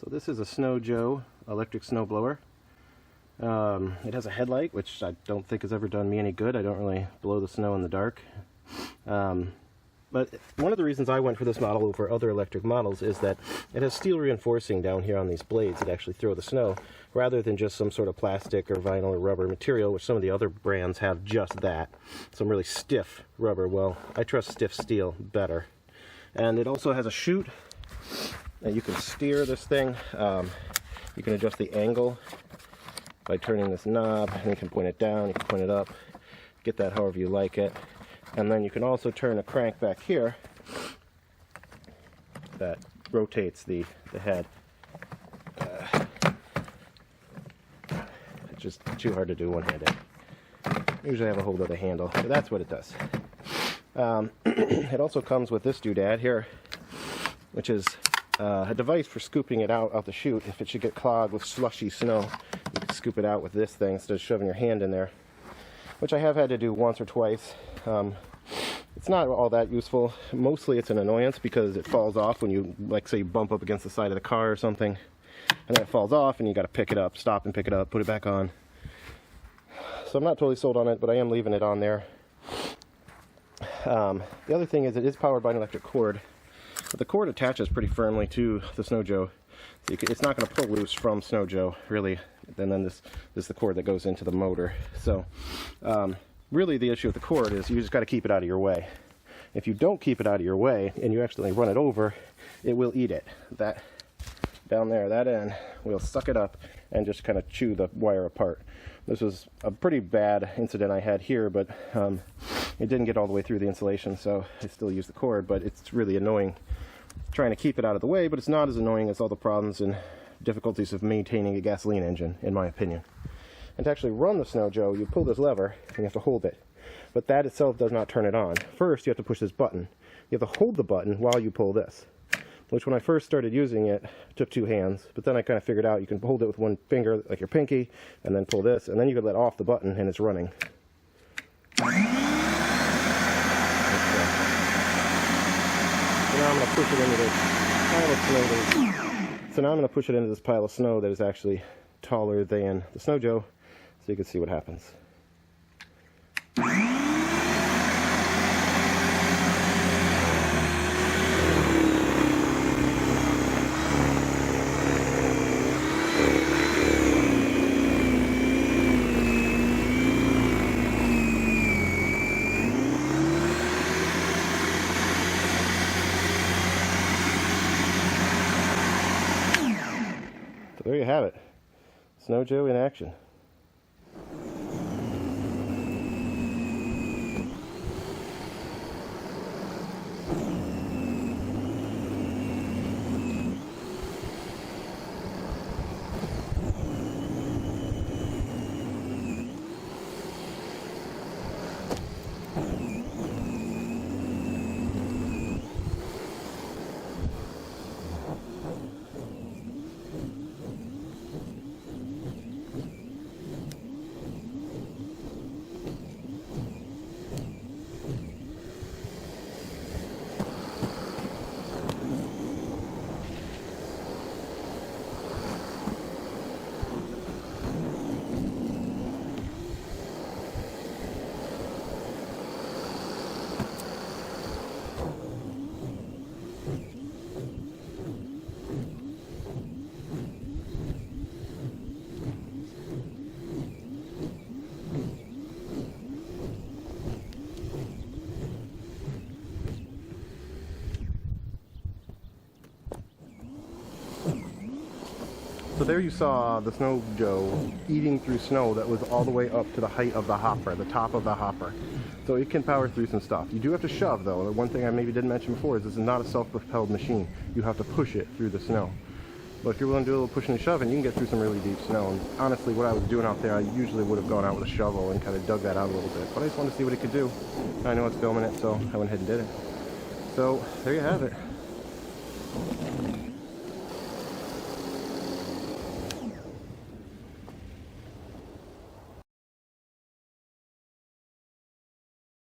So this is a Snow Joe electric snowblower. It has a headlight, which I don't think has ever done me any good. I don't really blow the snow in the dark. But one of the reasons I went for this model over other electric models is that it has steel reinforcing down here on these blades that actually throw the snow, rather than just some sort of plastic or vinyl or rubber material, which some of the other brands have just that. Some really stiff rubber. Well, I trust stiff steel better. And it also has a chute. And you can steer this thing. You can adjust the angle by turning this knob, and you can point it down, you can point it up, get that however you like it. And then you can also turn a crank back here that rotates the head. It's just too hard to do one-handed. Usually I have a hold of the handle, but that's what it does. It also comes with this doodad here, which is a device for scooping it out the chute. If it should get clogged with slushy snow, you can scoop it out with this thing instead of shoving your hand in there, which I have had to do once or twice. It's not all that useful. Mostly it's an annoyance because it falls off when you, like, say you bump up against the side of the car or something, and then it falls off and you got to pick it up, stop and pick it up, put it back on. So I'm not totally sold on it, but I am leaving it on there. The other thing is it is powered by an electric cord. But the cord attaches pretty firmly to the Snow Joe. So it's not going to pull loose from Snow Joe, really. And then this is the cord that goes into the motor. So really the issue with the cord is you just got to keep it out of your way. If you don't keep it out of your way and you accidentally run it over, it will eat it. That down there, that end, will suck it up and just kind of chew the wire apart. This was a pretty bad incident I had here, but it didn't get all the way through the insulation, so I still use the cord, but it's really annoying trying to keep it out of the way, but it's not as annoying as all the problems and difficulties of maintaining a gasoline engine, in my opinion. And to actually run the Snow Joe, you pull this lever and you have to hold it. But that itself does not turn it on. First, you have to push this button. You have to hold the button while you pull this, which when I first started using it, took 2 hands, but then I kind of figured out you can hold it with one finger, like your pinky, and then pull this, and then you can let off the button and it's running. Now I'm going to push it into this pile of snow. So now I'm going to push it into this pile of snow that is actually taller than the Snow Joe, so you can see what happens. So there you have it. Snow Joe in action. So there you saw the Snow Joe eating through snow that was all the way up to the height of the hopper, the top of the hopper. So it can power through some stuff. You do have to shove though. The one thing I maybe didn't mention before is this is not a self-propelled machine. You have to push it through the snow. But if you're willing to do a little pushing and shoving, you can get through some really deep snow. And honestly, what I was doing out there, I usually would have gone out with a shovel and kind of dug that out a little bit. But I just wanted to see what it could do. I know it's filming it, so I went ahead and did it. So there you have it.